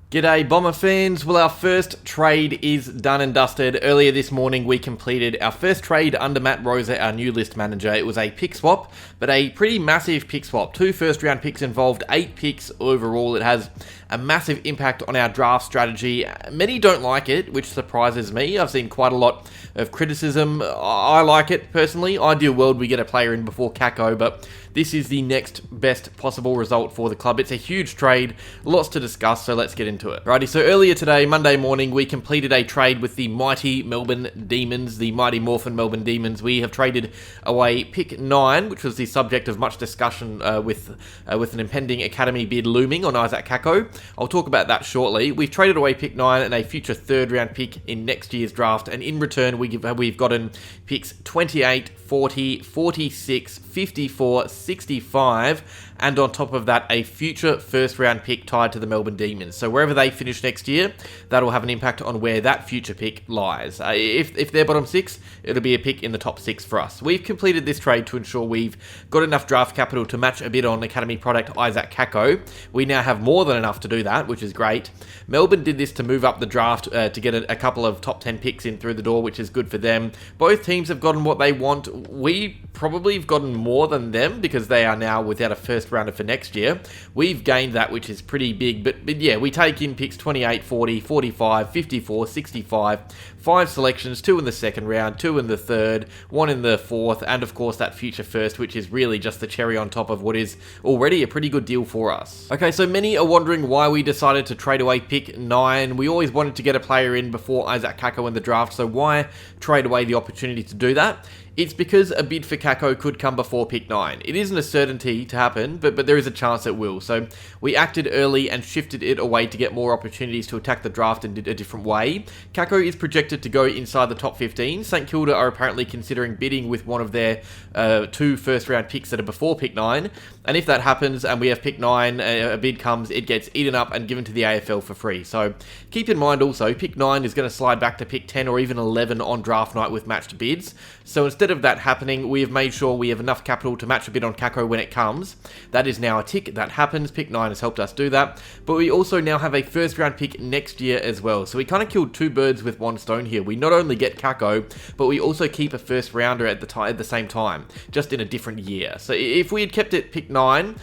G'day Bomber fans, well our first trade is done and dusted. Earlier this morning we completed our first trade under Matt Rosa, our new list manager. It was a pick swap, but a pretty massive pick swap. 2 first round picks involved, 8 picks overall. It has a massive impact on our draft strategy. Many don't like it, which surprises me. I've seen quite a lot of criticism. I like it personally. Ideal world we get a player in before Kako, but this is the next best possible result for the club. It's a huge trade, lots to discuss, so let's get into it. Righty, so earlier today, Monday morning, we completed a trade with the mighty Melbourne Demons, the mighty Morphin Melbourne Demons. We have traded away pick 9, which was the subject of much discussion with an impending academy bid looming on Isaac Kako. I'll talk about that shortly. We've traded away pick 9 and a future third round pick in next year's draft, and in return we've gotten picks 28, 40, 46, 54, 65, and on top of that, a future first round pick tied to the Melbourne Demons. So wherever they finish next year, that'll have an impact on where that future pick lies. If they're bottom 6, it'll be a pick in the top 6 for us. We've completed this trade to ensure we've got enough draft capital to match a bid on academy product Isaac Kako. We now have more than enough to do that, which is great. Melbourne did this to move up the draft to get a couple of top 10 picks in through the door, which is good for them. Both teams have gotten what they want. We probably have gotten more than them because they are now without a first rounder for next year. We've gained that, which is pretty big, but yeah, we take in picks 28, 40, 45, 54, 65, 5 selections, 2 in the second round, 2 in the third, 1 in the fourth, and of course that future first, which is really just the cherry on top of what is already a pretty good deal for us. Okay, so many are wondering why we decided to trade away pick 9. We always wanted to get a player in before Isaac Kako in the draft, so why trade away the opportunity to do that? It's because a bid for Kako could come before pick 9. It isn't a certainty to happen, but there is a chance it will. So we acted early and shifted it away to get more opportunities to attack the draft in a different way. Kako is projected to go inside the top 15. St Kilda are apparently considering bidding with one of their 2 first round picks that are before pick 9. And if that happens and we have pick 9, a bid comes, it gets eaten up and given to the AFL for free. So keep in mind also, pick 9 is going to slide back to pick 10 or even 11 on draft night with matched bids. So instead of that happening, we have made sure we have enough capital to match a bid on Kako when it comes. That is now a tick. That happens. Pick 9 has helped us do that. But we also now have a first round pick next year as well. So we kind of killed 2 birds with 1 stone here. We not only get Kako, but we also keep a first rounder at the same time, just in a different year. So if we had kept it pick 9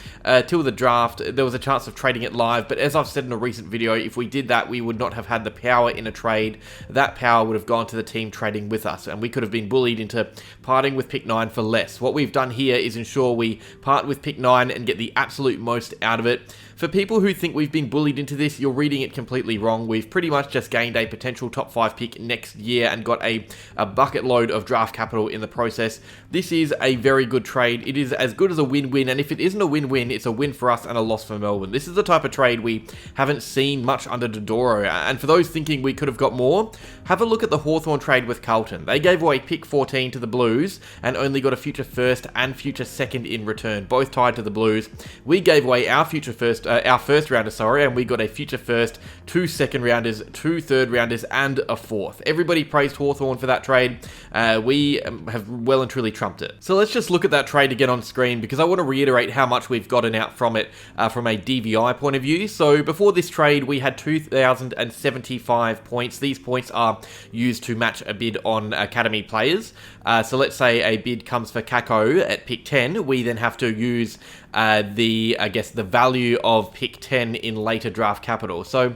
till the draft, there was a chance of trading it live. But as I've said in a recent video, if we did that, we would not have had the power in a trade. That power would have gone to the team trading with us, and we could have been bullied into parting with pick 9 for less. What we've done here is ensure we part with pick 9 and get the absolute most out of it. For people who think we've been bullied into this, you're reading it completely wrong. We've pretty much just gained a potential top 5 pick next year and got a bucket load of draft capital in the process. This is a very good trade. It is as good as a win-win, and if it isn't a win-win, it's a win for us and a loss for Melbourne. This is the type of trade we haven't seen much under Dodoro, and for those thinking we could have got more, have a look at the Hawthorn trade with Carlton. They gave away pick 14 to the Blues and only got a future first and future second in return, both tied to the Blues. We gave away our our first rounder, and we got a future first, 2 second rounders, 2 third rounders, and a fourth. Everybody praised Hawthorn for that trade. We have well and truly trumped it. So let's just look at that trade again on screen, because I want to reiterate how much we've gotten out from it from a DVI point of view. So before this trade, we had 2,075 points. These points are used to match a bid on academy players. So let's say a bid comes for Kako at pick 10. We then have to use the value of pick 10 in later draft capital. So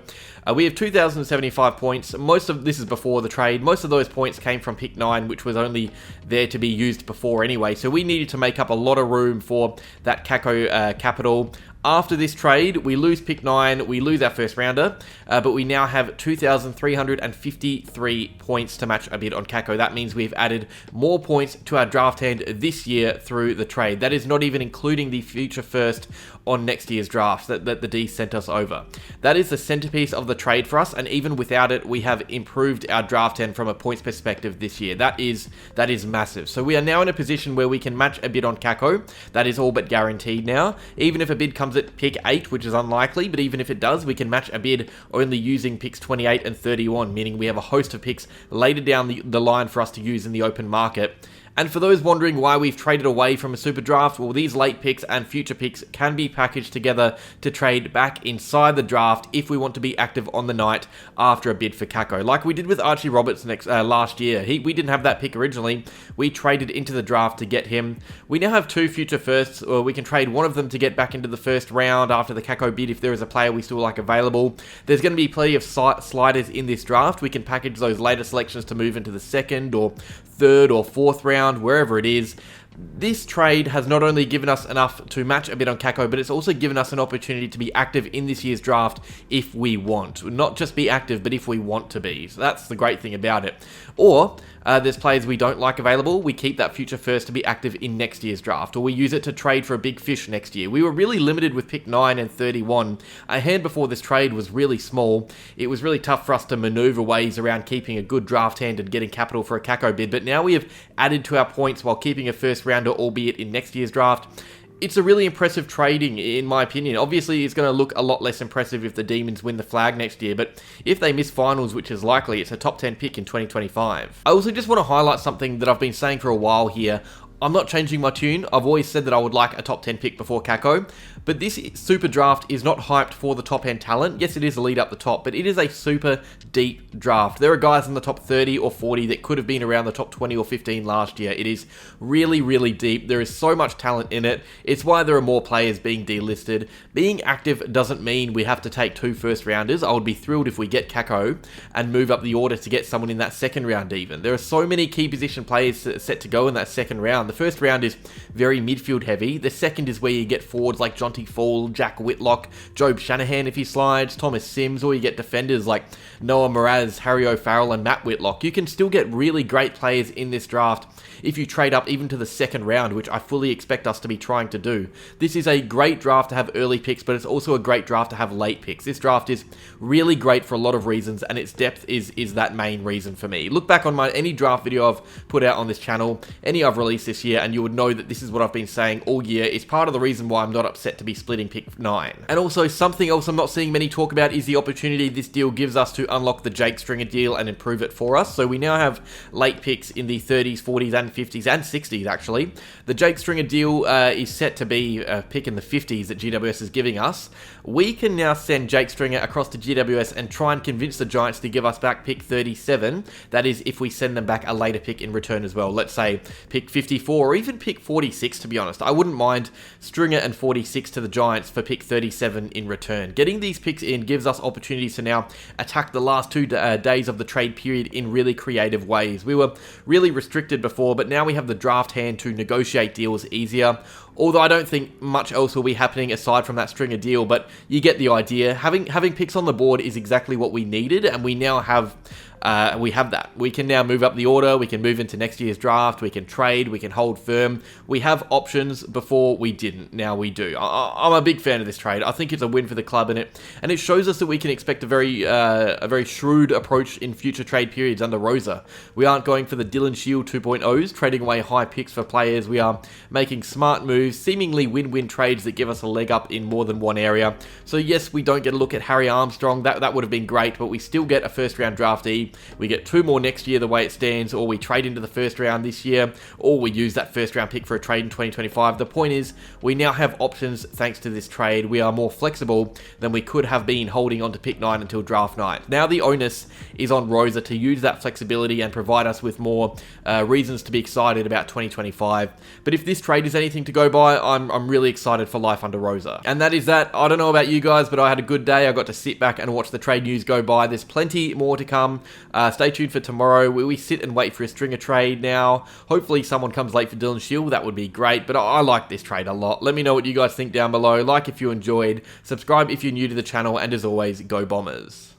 we have 2,075 points. Most of this is before the trade. Most of those points came from pick 9, which was only there to be used before anyway. So we needed to make up a lot of room for that Kako capital. After this trade, we lose pick 9, we lose our first rounder, but we now have 2,353 points to match a bid on Kako. That means we've added more points to our draft hand this year through the trade. That is not even including the future first on next year's draft that the D sent us over. That is the centerpiece of the trade for us, and even without it, we have improved our draft end from a points perspective this year. That is massive. So we are now in a position where we can match a bid on Kako. That is all but guaranteed now. Even if a bid comes at pick 8, which is unlikely, but even if it does, we can match a bid only using picks 28 and 31, meaning we have a host of picks later down the line for us to use in the open market. And for those wondering why we've traded away from a super draft, well, these late picks and future picks can be packaged together to trade back inside the draft if we want to be active on the night after a bid for Kako. Like we did with Archie Roberts last year. We didn't have that pick originally. We traded into the draft to get him. We now have 2 future firsts, or we can trade one of them to get back into the first round after the Kako bid if there is a player we still like available. There's going to be plenty of sliders in this draft. We can package those later selections to move into the second or third or fourth round, wherever it is. This trade has not only given us enough to match a bit on Kako, but it's also given us an opportunity to be active in this year's draft if we want. Not just be active, but if we want to be. So that's the great thing about it. Or there's players we don't like available. We keep that future first to be active in next year's draft, or we use it to trade for a big fish next year. We were really limited with pick 9 and 31. Our hand before this trade was really small. It was really tough for us to maneuver ways around keeping a good draft hand and getting capital for a Kako bid, but now we have added to our points while keeping a first rounder, albeit in next year's draft. It's a really impressive trading, in my opinion. Obviously, it's going to look a lot less impressive if the Demons win the flag next year, but if they miss finals, which is likely, it's a top 10 pick in 2025. I also just want to highlight something that I've been saying for a while here. I'm not changing my tune. I've always said that I would like a top 10 pick before Kako, but this super draft is not hyped for the top end talent. Yes, it is a lead up the top, but it is a super deep draft. There are guys in the top 30 or 40 that could have been around the top 20 or 15 last year. It is really, really deep. There is so much talent in it. It's why there are more players being delisted. Being active doesn't mean we have to take 2 first rounders. I would be thrilled if we get Kako and move up the order to get someone in that second round even. There are so many key position players set to go in that second round. The first round is very midfield heavy. The second is where you get forwards like Jonty Fall, Jack Whitlock, Job Shanahan if he slides, Thomas Sims, or you get defenders like Noah Mraz, Harry O'Farrell, and Matt Whitlock. You can still get really great players in this draft if you trade up even to the second round, which I fully expect us to be trying to do. This is a great draft to have early picks, but it's also a great draft to have late picks. This draft is really great for a lot of reasons, and its depth is that main reason for me. Look back on any draft video I've put out on this channel, any I've released this year, and you would know that this is what I've been saying all year. It's part of the reason why I'm not upset to be splitting pick 9. And also, something else I'm not seeing many talk about is the opportunity this deal gives us to unlock the Jake Stringer deal and improve it for us. So we now have late picks in the 30s, 40s, and 50s, and 60s actually. The Jake Stringer deal is set to be a pick in the 50s that GWS is giving us. We can now send Jake Stringer across to GWS and try and convince the Giants to give us back pick 37. That is, if we send them back a later pick in return as well. Let's say pick 54 or even pick 46, to be honest. I wouldn't mind Stringer and 46 to the Giants for pick 37 in return. Getting these picks in gives us opportunities to now attack the last 2 days of the trade period in really creative ways. We were really restricted before, but now we have the draft hand to negotiate deals easier. Although I don't think much else will be happening aside from that Stringer deal, but you get the idea. Having picks on the board is exactly what we needed, and we now have that. We can now move up the order, we can move into next year's draft, we can trade, we can hold firm. We have options. Before we didn't, now we do. I'm a big fan of this trade. I think it's a win for the club and it shows us that we can expect a very shrewd approach in future trade periods under Rosa. We aren't going for the Dylan Shield 2.0s, trading away high picks for players. We are making smart moves, seemingly win-win trades that give us a leg up in more than one area. So yes, we don't get a look at Harry Armstrong. That would have been great, but we still get a first round draftee. We get 2 more next year the way it stands, or we trade into the first round this year, or we use that first round pick for a trade in 2025. The point is, we now have options thanks to this trade. We are more flexible than we could have been holding on to pick 9 until draft night. Now the onus is on Rosa to use that flexibility and provide us with more reasons to be excited about 2025. But if this trade is anything to go by, I'm really excited for life under Rosa. And that is that. I don't know about you guys, but I had a good day. I got to sit back and watch the trade news go by. There's plenty more to come. Stay tuned for tomorrow where we sit and wait for a Stringer trade now. Hopefully someone comes late for Dylan Shield. That would be great, but I like this trade a lot. Let me know what you guys think down below. Like if you enjoyed, subscribe if you're new to the channel, and as always, go Bombers.